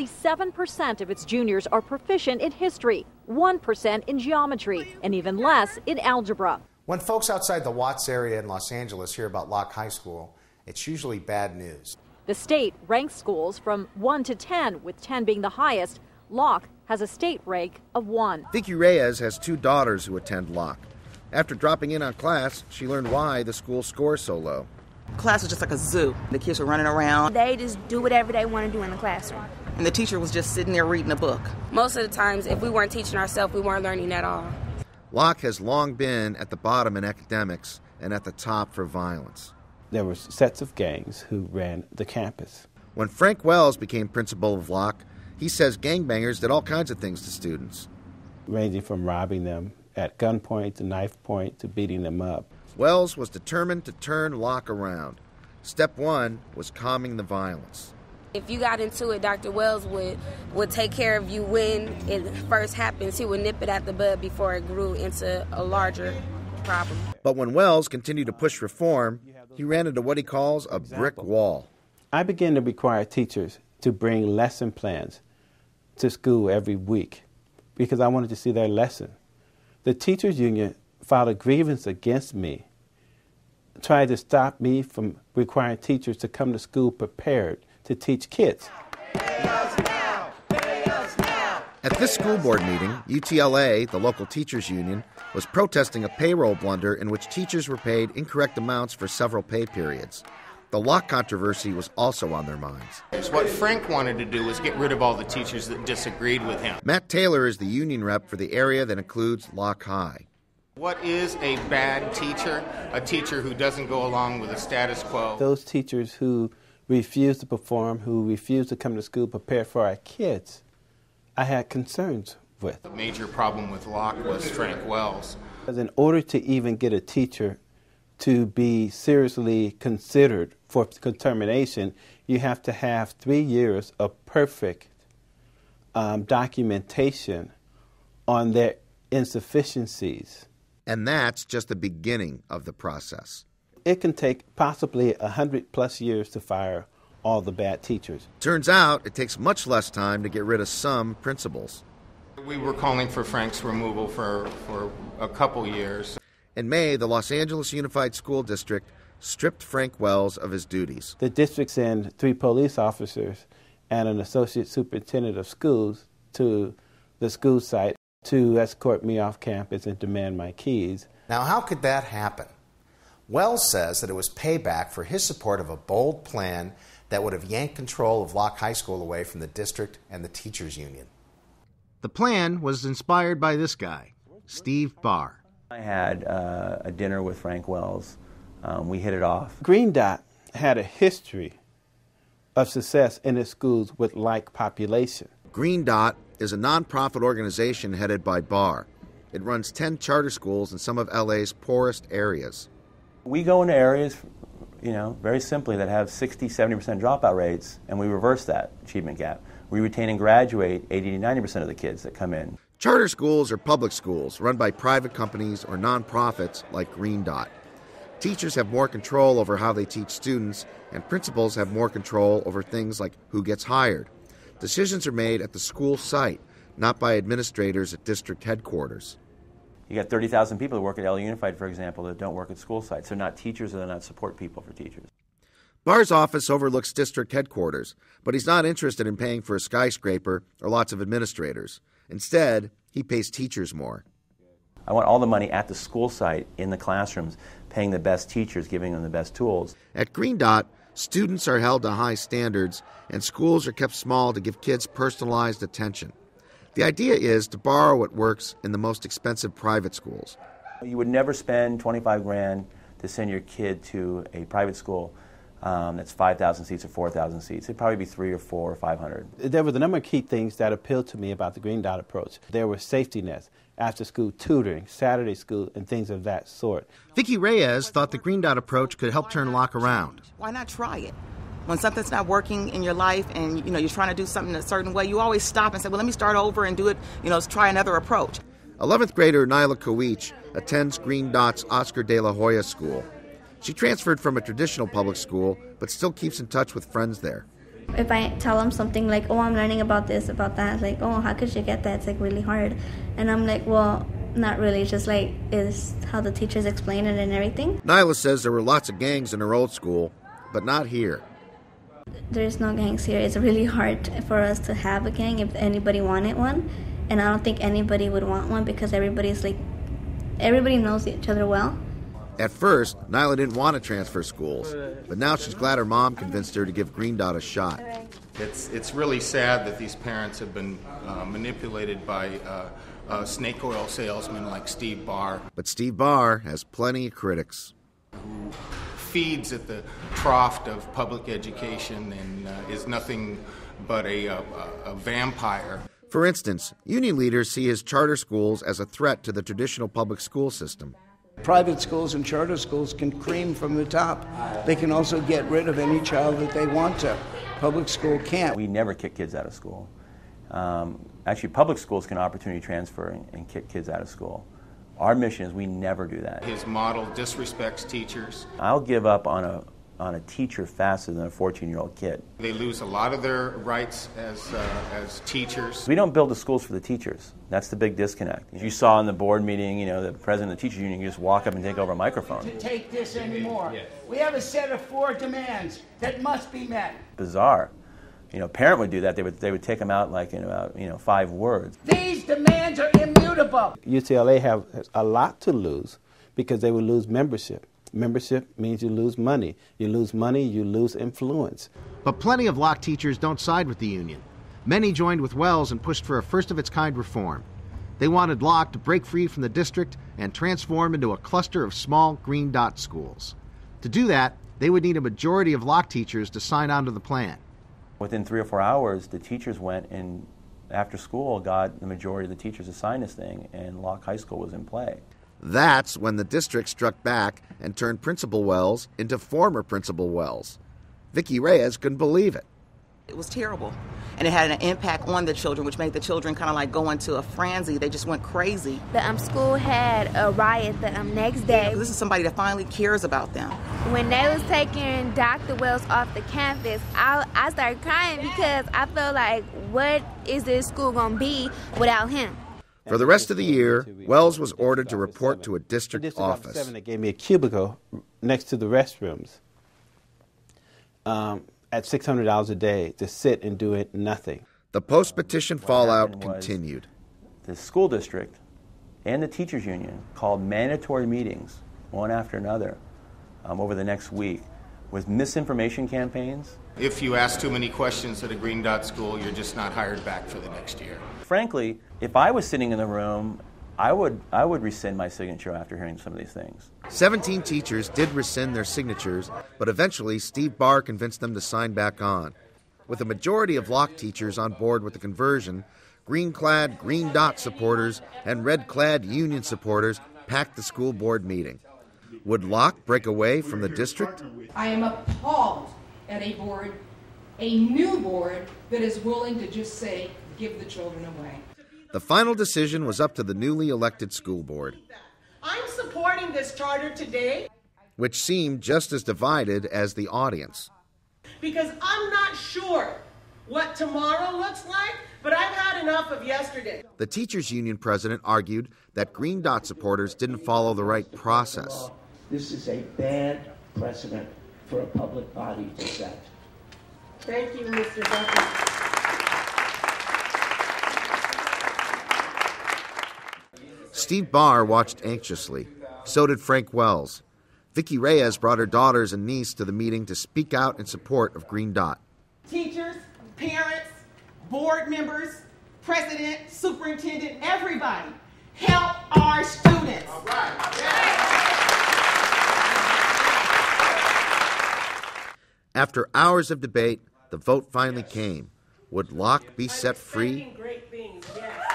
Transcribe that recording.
only 7% of its juniors are proficient in history, 1% in geometry, and even less in algebra. When folks outside the Watts area in Los Angeles hear about Locke High School, it's usually bad news. The state ranks schools from 1 to 10, with 10 being the highest. Locke has a state rank of 1. Vicky Reyes has 2 daughters who attend Locke. After dropping in on class, she learned why the school scores so low. Class was just like a zoo. The kids were running around. They just do whatever they want to do in the classroom. And the teacher was just sitting there reading a book. Most of the times, if we weren't teaching ourselves, we weren't learning at all. Locke has long been at the bottom in academics and at the top for violence. There were sets of gangs who ran the campus. When Frank Wells became principal of Locke, he says gangbangers did all kinds of things to students, ranging from robbing them at gunpoint to knife point to beating them up. Wells was determined to turn Locke around. Step 1 was calming the violence. If you got into it, Dr. Wells would take care of you when it first happens. He would nip it at the bud before it grew into a larger problem. But when Wells continued to push reform, he ran into what he calls a brick wall. I began to require teachers to bring lesson plans to school every week because I wanted to see their lesson. The teachers union filed a grievance against me, tried to stop me from requiring teachers to come to school prepared to teach kids. At this school board meeting, UTLA, the local teachers union, was protesting a payroll blunder in which teachers were paid incorrect amounts for several pay periods. The Locke controversy was also on their minds. What Frank wanted to do was get rid of all the teachers that disagreed with him. Matt Taylor is the union rep for the area that includes Locke High. What is a bad teacher? A teacher who doesn't go along with the status quo. Those teachers who refuse to perform, who refuse to come to school prepared for our kids, I had concerns with. The major problem with Locke was Frank Wells. Because in order to even get a teacher to be seriously considered for termination, you have to have 3 years of perfect documentation on their insufficiencies. And that's just the beginning of the process. It can take possibly 100+ years to fire all the bad teachers. Turns out it takes much less time to get rid of some principals. We were calling for Frank's removal for a couple years. In May, the Los Angeles Unified School District stripped Frank Wells of his duties. The district sent 3 police officers and an associate superintendent of schools to the school site to escort me off campus and demand my keys. Now, how could that happen? Wells says that it was payback for his support of a bold plan that would have yanked control of Locke High School away from the district and the teachers union. The plan was inspired by this guy, Steve Barr. I had a dinner with Frank Wells. We hit it off. Green Dot had a history of success in its schools with like population. Green Dot is a nonprofit organization headed by Barr. It runs 10 charter schools in some of LA's poorest areas. We go into areas, very simply, that have 60-70% dropout rates, and we reverse that achievement gap. We retain and graduate 80-90% of the kids that come in. Charter schools are public schools run by private companies or nonprofits like Green Dot. Teachers have more control over how they teach students, and principals have more control over things like who gets hired. Decisions are made at the school site, not by administrators at district headquarters. You got 30,000 people who work at LA Unified, for example, that don't work at school sites. They're not teachers, or they're not support people for teachers. Barr's office overlooks district headquarters, but he's not interested in paying for a skyscraper or lots of administrators. Instead, he pays teachers more. I want all the money at the school site, in the classrooms, paying the best teachers, giving them the best tools. At Green Dot, students are held to high standards, and schools are kept small to give kids personalized attention. The idea is to borrow what works in the most expensive private schools. You would never spend $25,000 to send your kid to a private school that's 5,000 seats or 4,000 seats. It'd probably be 300 or 400 or 500. There were a number of key things that appealed to me about the Green Dot approach. There were safety nets, after-school tutoring, Saturday school, and things of that sort. Vicky Reyes thought the Green Dot approach could help turn Locke around. Why not try it? When something's not working in your life and you're trying to do something a certain way, you always stop and say, well, let me start over and do it, let's try another approach. 11th grader Nyla Kowich attends Green Dot's Oscar de la Hoya school. She transferred from a traditional public school, but still keeps in touch with friends there. If I tell them something like, oh, I'm learning about this, about that, like, oh, how could you get that? It's like really hard. And I'm like, well, not really, just like is how the teachers explain it and everything. Nyla says there were lots of gangs in her old school, but not here. There's no gangs here. It's really hard for us to have a gang if anybody wanted one. And I don't think anybody would want one because everybody knows each other well. At first, Nyla didn't want to transfer schools, but now she's glad her mom convinced her to give Green Dot a shot. It's really sad that these parents have been manipulated by snake oil salesmen like Steve Barr. But Steve Barr has plenty of critics. Who feeds at the trough of public education and is nothing but a vampire. For instance, union leaders see his charter schools as a threat to the traditional public school system. Private schools and charter schools can cream from the top. They can also get rid of any child that they want to. Public school can't. We never kick kids out of school. Actually, public schools can opportunity transfer and kick kids out of school. Our mission is we never do that. His model disrespects teachers. I'll give up on a teacher faster than a 14-year-old kid. They lose a lot of their rights as teachers. We don't build the schools for the teachers. That's the big disconnect. As you saw in the board meeting, the president of the teachers union, you just walk up and take over a microphone. To take this anymore. We have a set of 4 demands that must be met. Bizarre. A parent would do that. They would take them out like in about 5 words. These demands are immutable. UCLA has a lot to lose because they would lose membership. Membership means you lose money. You lose money, you lose influence. But plenty of Locke teachers don't side with the union. Many joined with Wells and pushed for a first-of-its-kind reform. They wanted Locke to break free from the district and transform into a cluster of small Green Dot schools. To do that, they would need a majority of Locke teachers to sign on to the plan. Within 3 or 4 hours, the teachers went and after school got the majority of the teachers to sign this thing, and Locke High School was in play. That's when the district struck back and turned Principal Wells into former Principal Wells. Vicki Reyes couldn't believe it. It was terrible. And it had an impact on the children, which made the children kind of like go into a frenzy. They just went crazy. The school had a riot the next day. This is somebody that finally cares about them. When they was taking Dr. Wells off the campus, I started crying because I felt like, what is this school going to be without him? For the rest of the year, Wells was ordered to report to a district office. They gave me a cubicle next to the restrooms at $600 a day to sit and do nothing. The post-petition fallout continued. The school district and the teachers union called mandatory meetings, one after another, over the next week with misinformation campaigns. If you ask too many questions at a Green Dot school, you're just not hired back for the next year. Frankly, if I was sitting in the room, I would rescind my signature after hearing some of these things. 17 teachers did rescind their signatures, but eventually Steve Barr convinced them to sign back on. With a majority of Locke teachers on board with the conversion, green-clad Green Dot supporters and red-clad union supporters packed the school board meeting. Would Locke break away from the district? I am appalled at a board, a new board, that is willing to just say, give the children away. The final decision was up to the newly elected school board. I'm supporting this charter today, which seemed just as divided as the audience. Because I'm not sure what tomorrow looks like, but I've had enough of yesterday. The teachers union president argued that Green Dot supporters didn't follow the right process. This is a bad precedent for a public body to set. Thank you, Mr. Bucket. Steve Barr watched anxiously. So did Frank Wells. Vicki Reyes brought her daughters and niece to the meeting to speak out in support of Green Dot. Teachers, parents, board members, president, superintendent, everybody, help our students. All right. After hours of debate, the vote finally came. Would Locke be set free? Great things, yes.